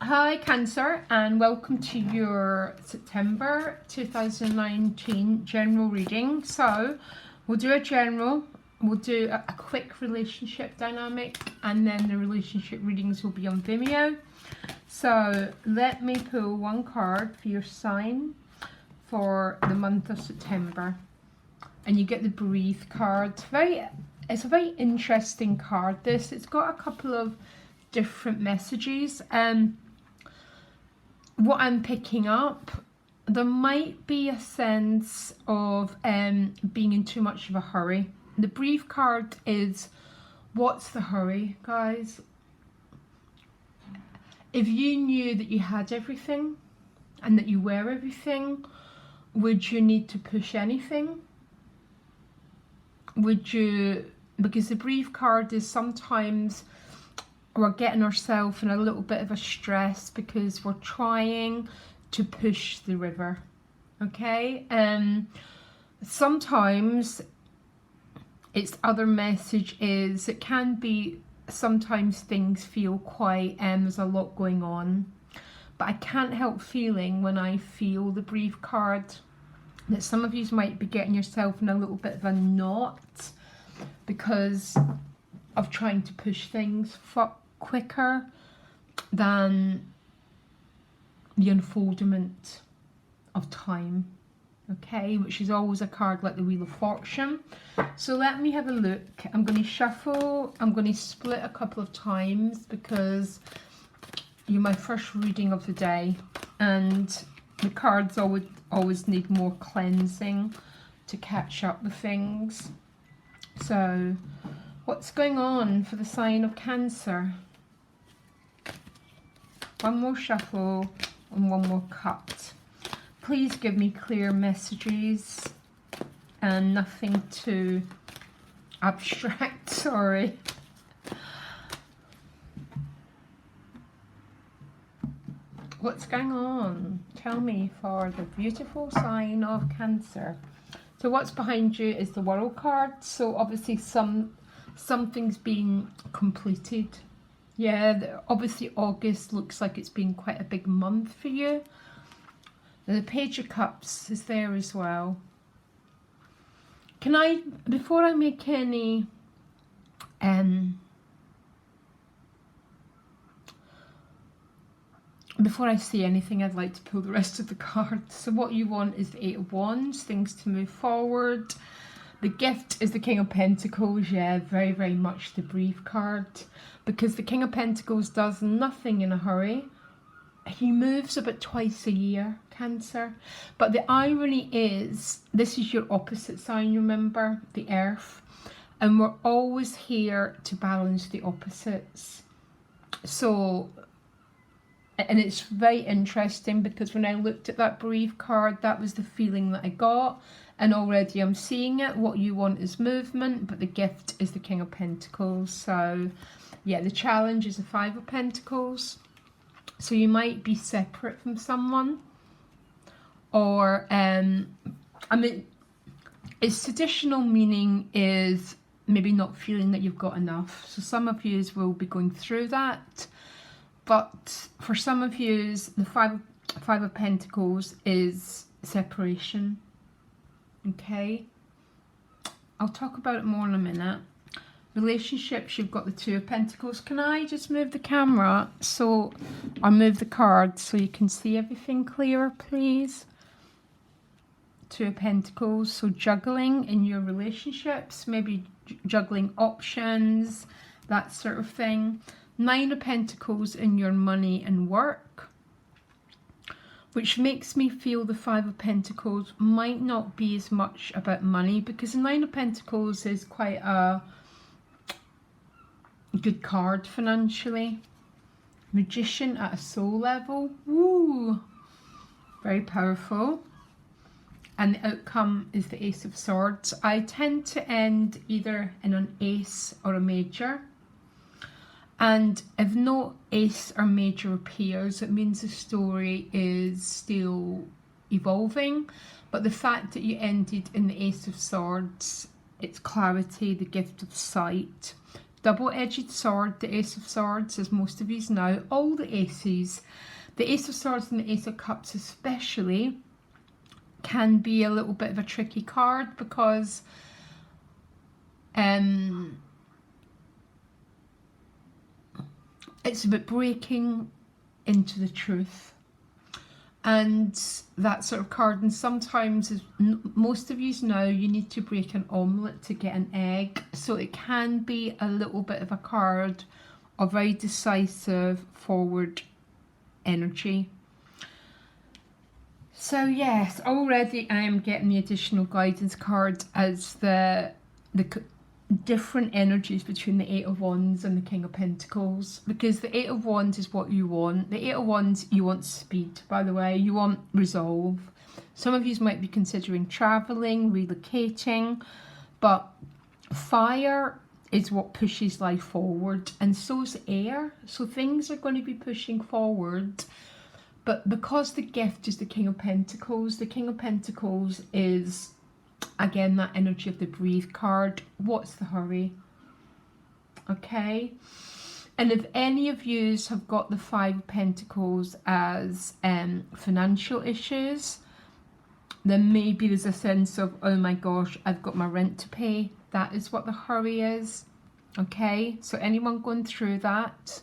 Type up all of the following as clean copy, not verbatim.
Hi Cancer, and welcome to your September 2019 general reading. So we'll do a general, we'll do a quick relationship dynamic, and then the relationship readings will be on Vimeo. So let me pull one card for your sign for the month of September, and you get the Breathe card. It's a very interesting card. It's got a couple of different messages. What I'm picking up, there might be a sense of being in too much of a hurry. The Breathe card is, what's the hurry, guys? If you knew that you had everything and that you were everything, would you need to push anything? Would you, because the Breathe card is sometimes we're getting ourselves in a little bit of a stress because we're trying to push the river, okay? Sometimes its other message is it can be sometimes things feel quite, there's a lot going on, but I can't help feeling when I feel the Breathe card that some of you might be getting yourself in a little bit of a knot because of trying to push things quicker than the unfoldment of time, okay, which is always a card like the Wheel of Fortune. So let me have a look. I'm going to shuffle, I'm going to split a couple of times because you're my first reading of the day and the cards always need more cleansing to catch up with things. So what's going on for the sign of Cancer? One more shuffle and one more cut. Please give me clear messages and nothing too abstract, sorry. What's going on? Tell me for the beautiful sign of Cancer. So what's behind you is the World card. So obviously something's been completed. Yeah, obviously August looks like it's been quite a big month for you. The Page of Cups is there as well. Can I, before I make any before I say anything, I'd like to pull the rest of the cards. So what you want is the Eight of Wands, things to move forward. The gift is the King of Pentacles. Yeah, very, very much the Breathe card. Because the King of Pentacles does nothing in a hurry. He moves about twice a year, Cancer. But the irony is, this is your opposite sign, remember? The Earth. And we're always here to balance the opposites. So, and it's very interesting because when I looked at that Breathe card, that was the feeling that I got. And already I'm seeing it. What you want is movement, but the gift is the King of Pentacles. So yeah, the challenge is the Five of Pentacles. So you might be separate from someone. Or, I mean, its traditional meaning is maybe not feeling that you've got enough. So some of you will be going through that. But for some of you, the Five of Pentacles is separation. Okay, I'll talk about it more in a minute. Relationships, you've got the Two of Pentacles. Can I just move the camera so I move the cards so you can see everything clearer, please? Two of Pentacles, so juggling in your relationships, maybe juggling options, that sort of thing. Nine of Pentacles in your money and work, which makes me feel the Five of Pentacles might not be as much about money, because the Nine of Pentacles is quite a good card financially. Magician at a soul level. Woo! Very powerful. And the outcome is the Ace of Swords. I tend to end either in an ace or a major. And if no ace or major appears, it means the story is still evolving. But the fact that you ended in the Ace of Swords, it's clarity, the gift of sight, double-edged sword, the Ace of Swords, as most of you know, all the aces, the Ace of Swords and the Ace of Cups especially, can be a little bit of a tricky card because it's about breaking into the truth and that sort of card. And sometimes, as most of you know, you need to break an omelette to get an egg, so it can be a little bit of a card of very decisive forward energy. So yes, already I am getting the additional guidance card as the different energies between the Eight of Wands and the King of Pentacles, because the Eight of Wands is what you want. The Eight of Wands, you want speed, by the way, you want resolve. Some of you might be considering traveling, relocating, but fire is what pushes life forward, and so's air, so things are going to be pushing forward. But because the gift is the King of Pentacles is, again, that energy of the breathe card. What's the hurry? Okay. And if any of you have got the Five of Pentacles as financial issues, then maybe there's a sense of, oh my gosh, I've got my rent to pay. That is what the hurry is. Okay. So anyone going through that,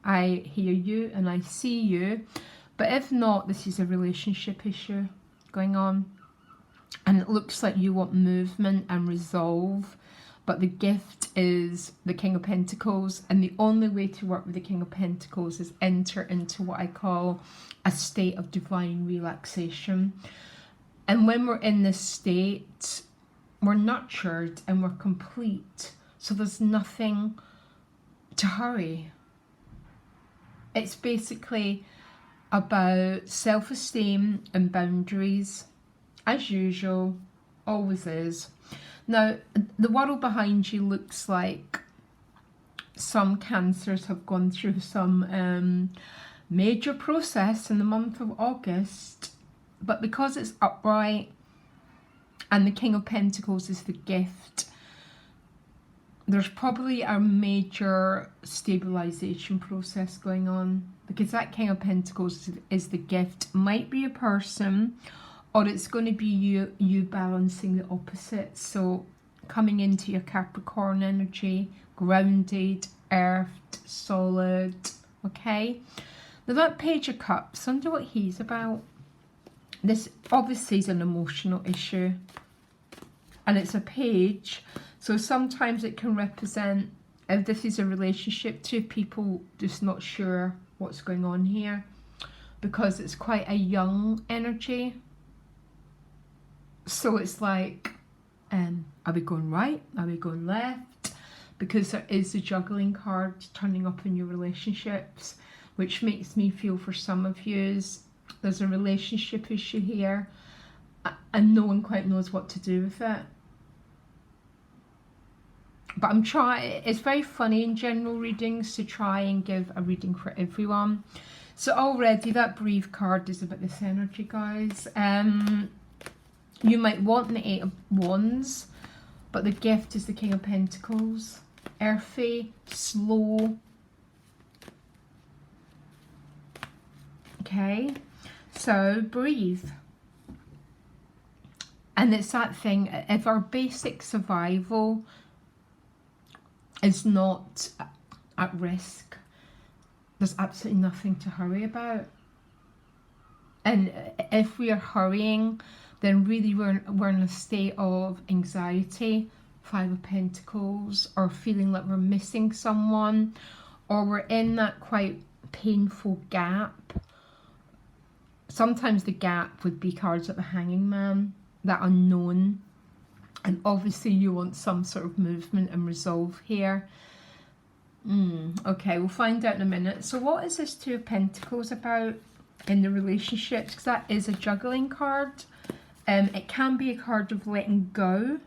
I hear you and I see you. But if not, this is a relationship issue going on. And it looks like you want movement and resolve. But the gift is the King of Pentacles. And the only way to work with the King of Pentacles is enter into what I call a state of divine relaxation. And when we're in this state, we're nurtured and we're complete. So there's nothing to hurry. It's basically about self-esteem and boundaries, as usual, always is. Now, the world behind you looks like some Cancers have gone through some major process in the month of August, but because it's upright and the King of Pentacles is the gift, there's probably a major stabilization process going on, because that King of Pentacles is the gift. Might be a person, or it's going to be you balancing the opposites. So coming into your Capricorn energy, grounded, earthed, solid. Okay. Now that Page of Cups, I wonder what he's about. This obviously is an emotional issue, and it's a page. So sometimes it can represent, if this is a relationship, two people just not sure what's going on here, because it's quite a young energy. So it's like, are we going right? Are we going left? Because there is the juggling card turning up in your relationships, which makes me feel for some of you there's a relationship issue here and no one quite knows what to do with it. But I'm trying, it's very funny in general readings to try and give a reading for everyone. So already that Breathe card is about this energy, guys. You might want the Eight of Wands, but the gift is the King of Pentacles. Earthy, slow. Okay, so breathe. And it's that thing, if our basic survival is not at risk, there's absolutely nothing to hurry about. And if we are hurrying, then really we're in a state of anxiety, Five of Pentacles, or feeling like we're missing someone, or we're in that quite painful gap. Sometimes the gap would be cards like the Hanging Man, that unknown. And obviously you want some sort of movement and resolve here. Okay, we'll find out in a minute. So what is this Two of Pentacles about in the relationships? Because that is a juggling card. It can be a card of letting go,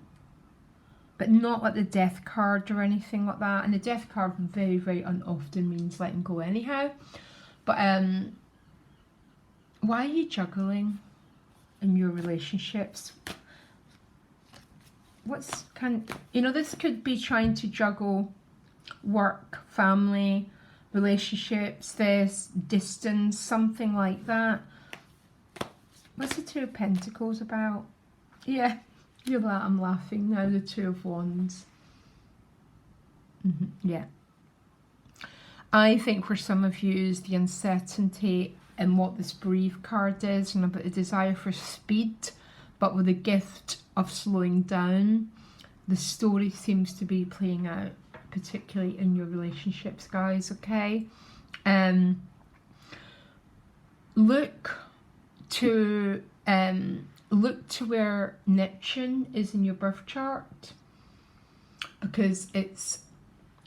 but not like the Death card or anything like that. And the Death card very, very unoften means letting go anyhow. But why are you juggling in your relationships? This could be trying to juggle work, family, relationships, this, distance, something like that. What's the Two of Pentacles about? Yeah, I'm laughing now, the Two of Wands. Yeah. I think for some of you is the uncertainty in what this Bereaved card is, and about a desire for speed, but with a gift of slowing down. The story seems to be playing out, particularly in your relationships, guys, okay? Look to where Neptune is in your birth chart, because it's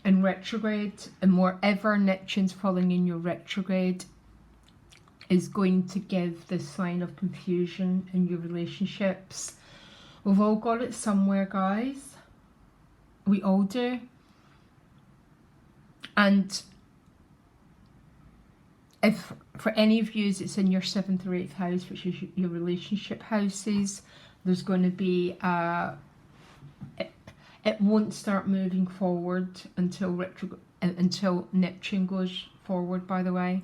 in retrograde, and wherever Neptune's falling in your retrograde is going to give this sign of confusion in your relationships. We've all got it somewhere, guys. We all do. And if for any of you it's in your 7th or 8th house, which is your relationship houses, there's going to be it won't start moving forward until Neptune goes forward, by the way.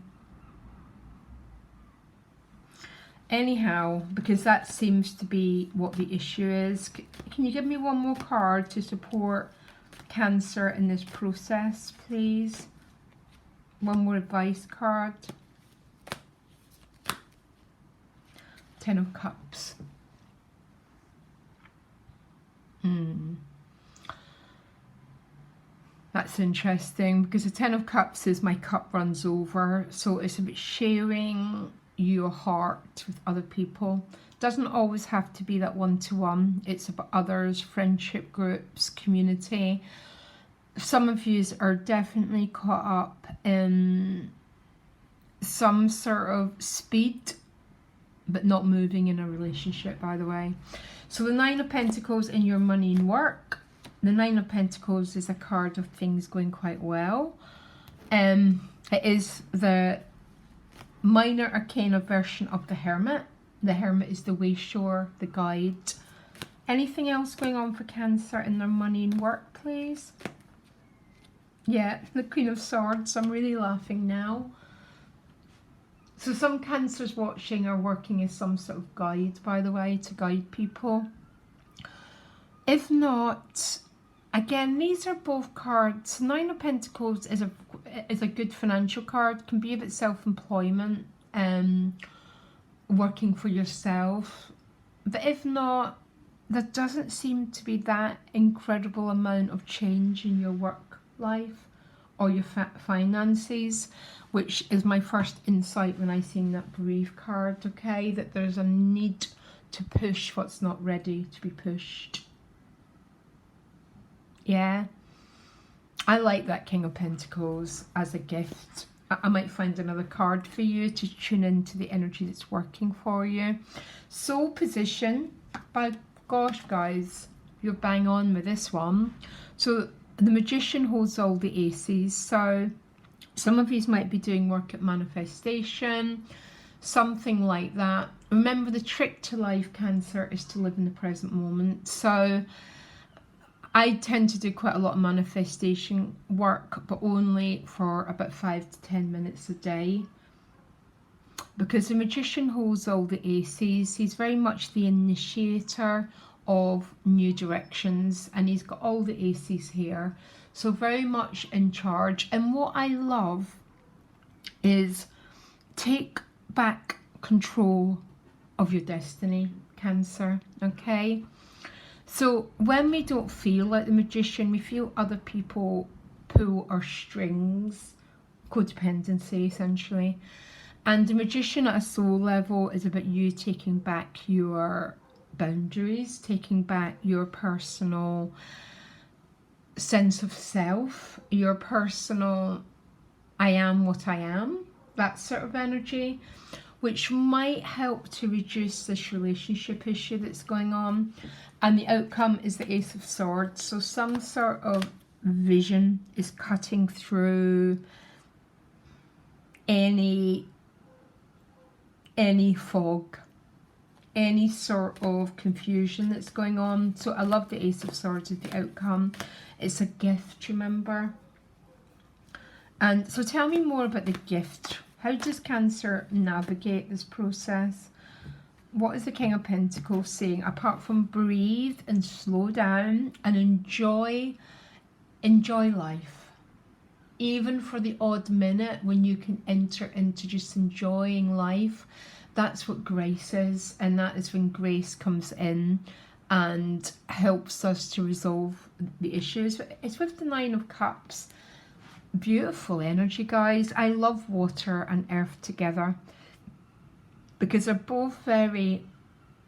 Anyhow, because that seems to be what the issue is. Can you give me one more card to support Cancer in this process, please? One more advice card. Ten of Cups. That's interesting, because the Ten of Cups is my cup runs over. So it's about sharing your heart with other people. Doesn't always have to be that one-to-one. It's about others, friendship groups, community. Some of you are definitely caught up in some sort of speed, but not moving in a relationship, by the way. So the Nine of Pentacles in your money and work. The Nine of Pentacles is a card of things going quite well. It is the minor arcana version of the Hermit. The Hermit is the wayshower, the guide. Anything else going on for Cancer in their money and work, please? Yeah, the Queen of Swords. I'm really laughing now. So some Cancers watching are working as some sort of guide, by the way, to guide people. If not, again, these are both cards. Nine of Pentacles is a good financial card. Can be about self-employment, working for yourself. But if not, there doesn't seem to be that incredible amount of change in your work life or your finances, which is my first insight when I seen that Bereaved card, okay? That there's a need to push what's not ready to be pushed. Yeah, I like that King of Pentacles as a gift. I might find another card for you to tune into the energy that's working for you. Soul position, by gosh, guys, you're bang on with this one. So the Magician holds all the aces. So some of you might be doing work at manifestation, something like that. Remember, the trick to life, Cancer, is to live in the present moment. So I tend to do quite a lot of manifestation work, but only for about 5 to 10 minutes a day. Because the Magician holds all the aces. He's very much the initiator of new directions, and he's got all the aces here. So very much in charge. And what I love is take back control of your destiny, Cancer, okay? So when we don't feel like the Magician, we feel other people pull our strings, codependency essentially. And the Magician at a soul level is about you taking back your boundaries, taking back your personal sense of self, your personal I am what I am, that sort of energy, which might help to reduce this relationship issue that's going on. And the outcome is the Ace of Swords. So some sort of vision is cutting through any fog, any sort of confusion that's going on. So I love the Ace of Swords as the outcome. It's a gift, remember. And so tell me more about the gift. How does Cancer navigate this process? What is the King of Pentacles saying, apart from breathe and slow down and enjoy life? Even for the odd minute when you can enter into just enjoying life, that's what grace is, and that is when grace comes in and helps us to resolve the issues. It's with the Nine of Cups. Beautiful energy, guys. I love water and earth together because they're both very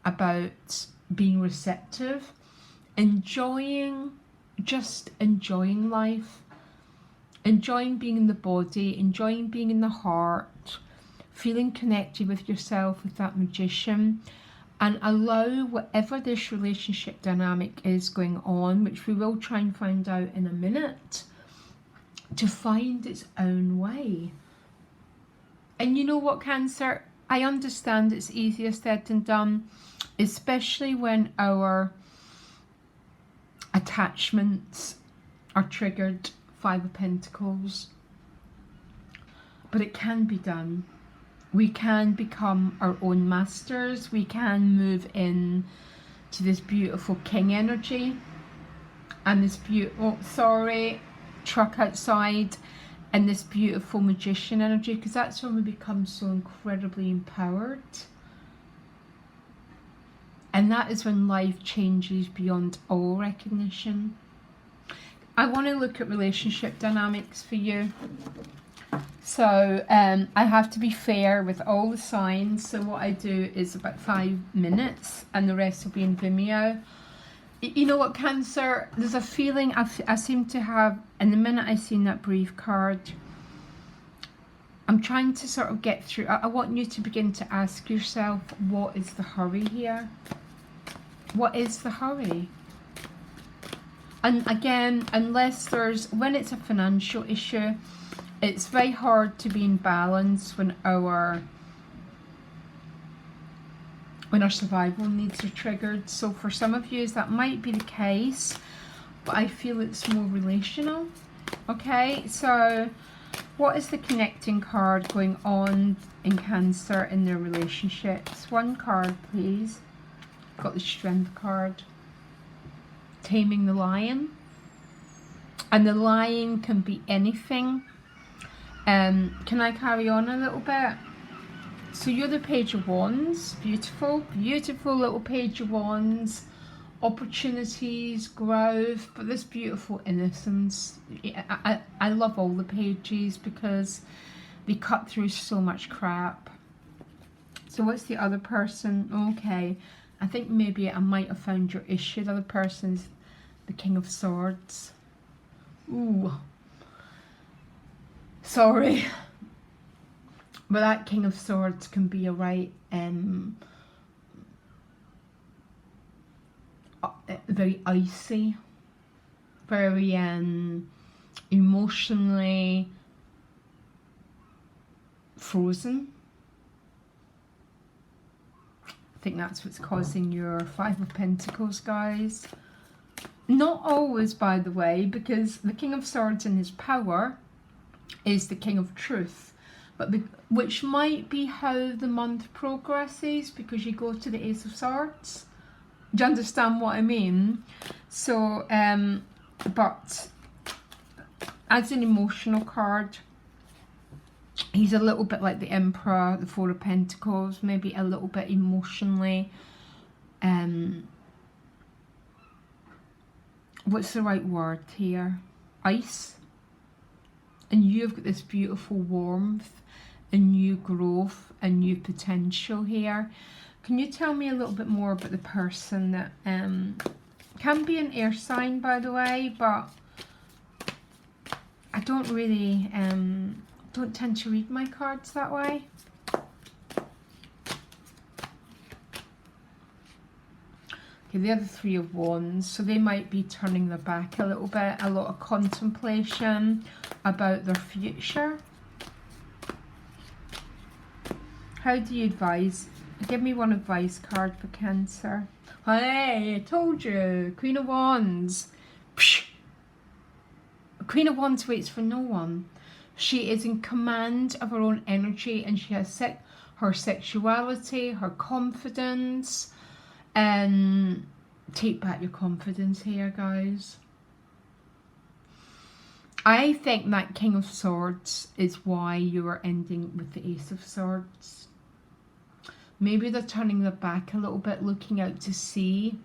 about being receptive, just enjoying life, enjoying being in the body, enjoying being in the heart, feeling connected with yourself, with that Magician, and allow whatever this relationship dynamic is going on, which we will try and find out in a minute, to find its own way. And you know what, Cancer? I understand it's easier said than done, especially when our attachments are triggered. Five of Pentacles. But it can be done. We can become our own masters. We can move in to this beautiful King energy and this beautiful, truck outside, and this beautiful Magician energy, because that's when we become so incredibly empowered. And that is when life changes beyond all recognition. I want to look at relationship dynamics for you. So I have to be fair with all the signs. So what I do is about 5 minutes and the rest will be in Vimeo. You know what, Cancer? There's a feeling I seem to have, and the minute I seen that brief card, I'm trying to sort of get through. I want you to begin to ask yourself, what is the hurry here? What is the hurry? And again, unless when it's a financial issue, it's very hard to be in balance when our survival needs are triggered. So for some of you, that might be the case, but I feel it's more relational. Okay, so what is the connecting card going on in Cancer in their relationships? One card, please. Got the Strength card. Taming the lion. And the lion can be anything. Can I carry on a little bit? So you're the Page of Wands. Beautiful, beautiful little Page of Wands. Opportunities, growth, but this beautiful innocence. I love all the pages because they cut through so much crap. So what's the other person? Okay, I think maybe I might have found your issue. The other person's the King of Swords. Ooh. Sorry. But that King of Swords can be a right, very icy, very emotionally frozen. I think that's what's causing your Five of Pentacles, guys. Not always, by the way, because the King of Swords in his power is the King of Truth, but which might be how the month progresses, because you go to the Ace of Swords. Do you understand what I mean? So, but as an emotional card, he's a little bit like the Emperor, the Four of Pentacles, maybe a little bit emotionally, what's the right word here? Ice. And you've got this beautiful warmth and new growth and new potential here. Can you tell me a little bit more about the person that can be an air sign, by the way, but I don't really don't tend to read my cards that way. Okay, the other Three of Wands, so they might be turning their back a little bit, a lot of contemplation about their future. How do you advise? Give me one advice card for Cancer. Hey, I told you. Queen of Wands. Psh. Queen of Wands waits for no one. She is in command of her own energy, and she has her sexuality, her confidence. And take back your confidence here, guys. I think that King of Swords is why you are ending with the Ace of Swords. Maybe they're turning their back a little bit, looking out to sea,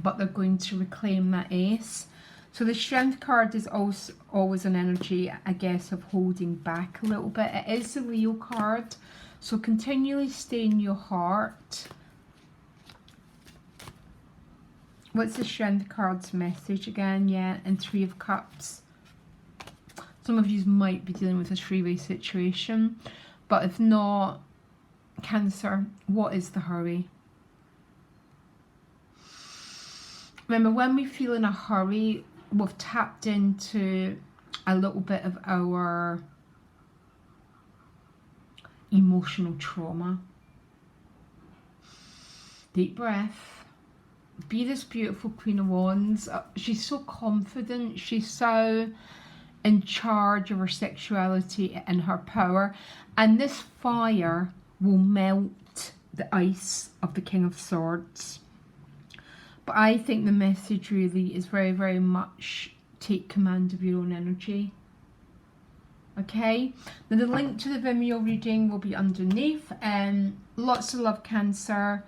but they're going to reclaim that Ace. So the Strength card is also always an energy, I guess, of holding back a little bit. It is the Leo card, so continually stay in your heart. What's the Strength card's message again? Yeah, and Three of Cups. Some of you might be dealing with a three-way situation, but if not, Cancer, what is the hurry? Remember, when we feel in a hurry, we've tapped into a little bit of our emotional trauma. Deep breath. Be this beautiful Queen of Wands. She's so confident. She's so in charge of her sexuality and her power. And this fire will melt the ice of the King of Swords. But I think the message really is very, very much take command of your own energy. Okay, now the link to the Vimeo reading will be underneath. Lots of love, Cancer.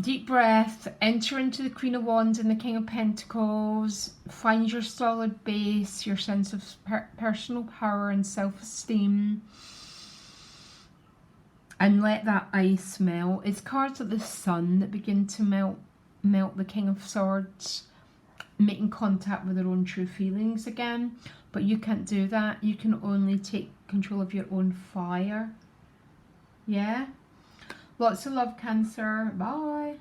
Deep breath, enter into the Queen of Wands and the King of Pentacles. Find your solid base, your sense of personal power and self-esteem. And let that ice melt. It's cards of the Sun that begin to melt the King of Swords, making contact with their own true feelings again. But you can't do that. You can only take control of your own fire. Yeah? Lots of love, Cancer. Bye.